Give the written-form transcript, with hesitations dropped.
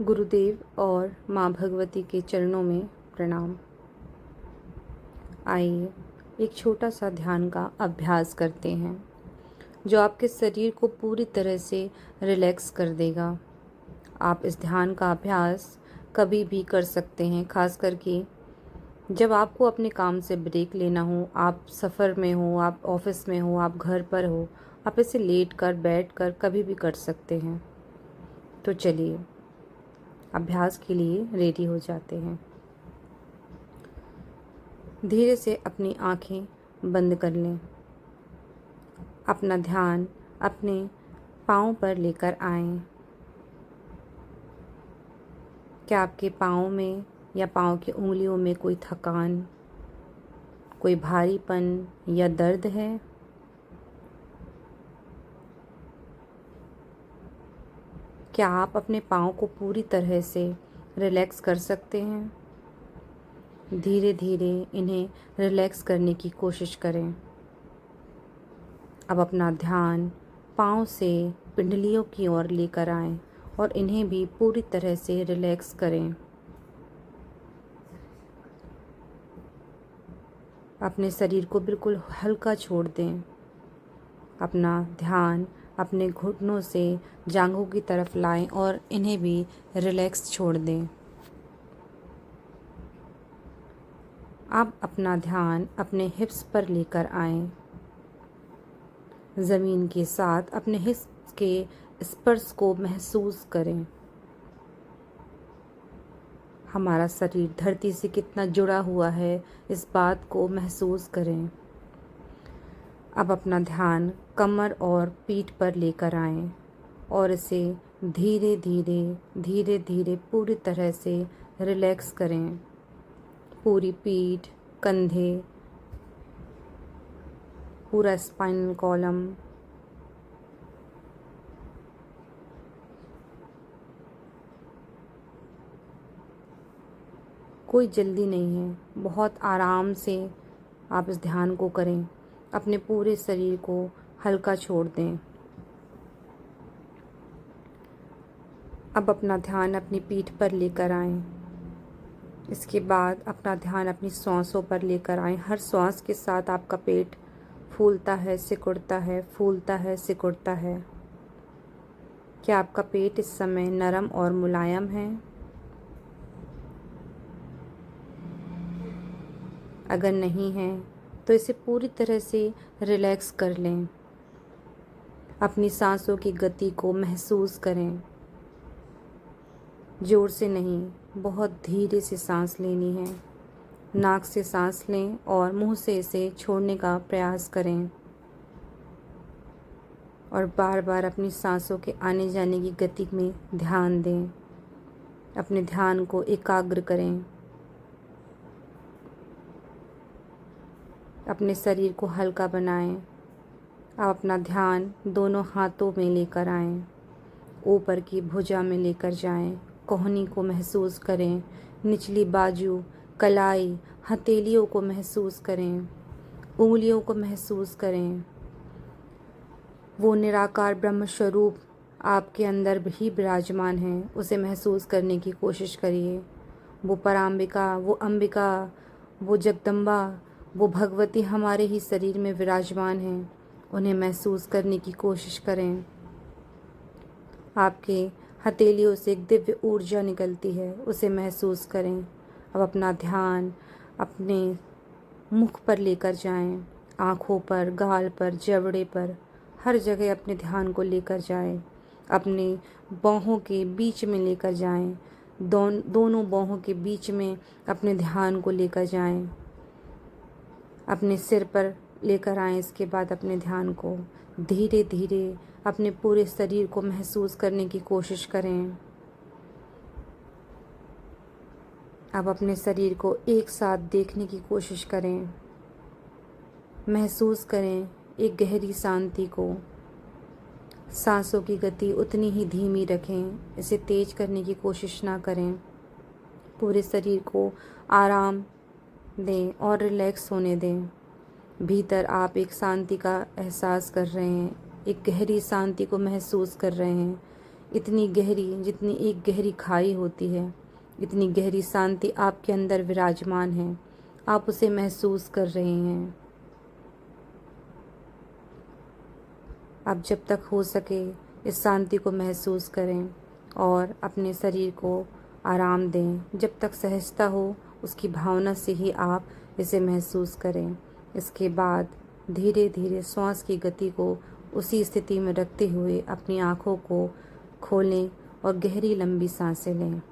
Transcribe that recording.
गुरुदेव और माँ भगवती के चरणों में प्रणाम। आइए एक छोटा सा ध्यान का अभ्यास करते हैं जो आपके शरीर को पूरी तरह से रिलैक्स कर देगा। आप इस ध्यान का अभ्यास कभी भी कर सकते हैं, खास करके जब आपको अपने काम से ब्रेक लेना हो, आप सफ़र में हो, आप ऑफिस में हो, आप घर पर हो। आप इसे लेट कर बैठ कर कभी भी कर सकते हैं। तो चलिए अभ्यास के लिए रेडी हो जाते हैं। धीरे से अपनी आँखें बंद कर लें। अपना ध्यान अपने पाँव पर लेकर आएं। क्या आपके पाँव में या पाँव की उंगलियों में कोई थकान, कोई भारीपन या दर्द है? क्या आप अपने पाँव को पूरी तरह से रिलैक्स कर सकते हैं? धीरे धीरे इन्हें रिलैक्स करने की कोशिश करें। अब अपना ध्यान पाँव से पिंडलियों की ओर लेकर आएं और इन्हें भी पूरी तरह से रिलैक्स करें। अपने शरीर को बिल्कुल हल्का छोड़ दें। अपना ध्यान अपने घुटनों से जांघों की तरफ लाएं और इन्हें भी रिलैक्स छोड़ दें। अब अपना ध्यान अपने हिप्स पर लेकर आएं। ज़मीन के साथ अपने हिप्स के स्पर्श को महसूस करें। हमारा शरीर धरती से कितना जुड़ा हुआ है, इस बात को महसूस करें। अब अपना ध्यान कमर और पीठ पर लेकर आएं और इसे धीरे धीरे पूरी तरह से रिलैक्स करें। पूरी पीठ, कंधे, पूरा स्पाइनल कॉलम, कोई जल्दी नहीं है। बहुत आराम से आप इस ध्यान को करें। अपने पूरे शरीर को हल्का छोड़ दें। अब अपना ध्यान अपनी पीठ पर लेकर आएं। इसके बाद अपना ध्यान अपनी सांसों पर लेकर आएं। हर सांस के साथ आपका पेट फूलता है, सिकुड़ता है, फूलता है, सिकुड़ता है। क्या आपका पेट इस समय नरम और मुलायम है? अगर नहीं है तो इसे पूरी तरह से रिलैक्स कर लें। अपनी सांसों की गति को महसूस करें। जोर से नहीं, बहुत धीरे से सांस लेनी है। नाक से सांस लें और मुंह से इसे छोड़ने का प्रयास करें और बार बार अपनी सांसों के आने जाने की गति में ध्यान दें। अपने ध्यान को एकाग्र करें। अपने शरीर को हल्का बनाएं। आप अपना ध्यान दोनों हाथों में लेकर आएं। ऊपर की भुजा में लेकर जाएं। कोहनी को महसूस करें। निचली बाजू, कलाई, हथेलियों को महसूस करें। उंगलियों को महसूस करें। वो निराकार ब्रह्म स्वरूप आपके अंदर भी विराजमान है, उसे महसूस करने की कोशिश करिए। वो पराम्बिका, वो अंबिका, वो जगदम्बा, वो भगवती हमारे ही शरीर में विराजमान हैं। उन्हें महसूस करने की कोशिश करें। आपके हथेलियों से एक दिव्य ऊर्जा निकलती है, उसे महसूस करें। अब अपना ध्यान अपने मुख पर लेकर जाएं। आँखों पर, गाल पर, जबड़े पर, हर जगह अपने ध्यान को लेकर जाएं। अपने बाहों के बीच में लेकर जाएं। दोनों बाहों के बीच में अपने ध्यान को लेकर जाएं। अपने सिर पर लेकर आएं। इसके बाद अपने ध्यान को धीरे धीरे अपने पूरे शरीर को महसूस करने की कोशिश करें। अब अपने शरीर को एक साथ देखने की कोशिश करें। महसूस करें एक गहरी शांति को। सांसों की गति उतनी ही धीमी रखें, इसे तेज करने की कोशिश ना करें। पूरे शरीर को आराम दें और रिलैक्स होने दें। भीतर आप एक शांति का एहसास कर रहे हैं, एक गहरी शांति को महसूस कर रहे हैं। इतनी गहरी, जितनी एक गहरी खाई होती है, इतनी गहरी शांति आपके अंदर विराजमान है। आप उसे महसूस कर रहे हैं। आप जब तक हो सके इस शांति को महसूस करें और अपने शरीर को आराम दें। जब तक सहजता हो उसकी भावना से ही आप इसे महसूस करें। इसके बाद धीरे धीरे श्वास की गति को उसी स्थिति में रखते हुए अपनी आँखों को खोलें और गहरी लंबी सांसें लें।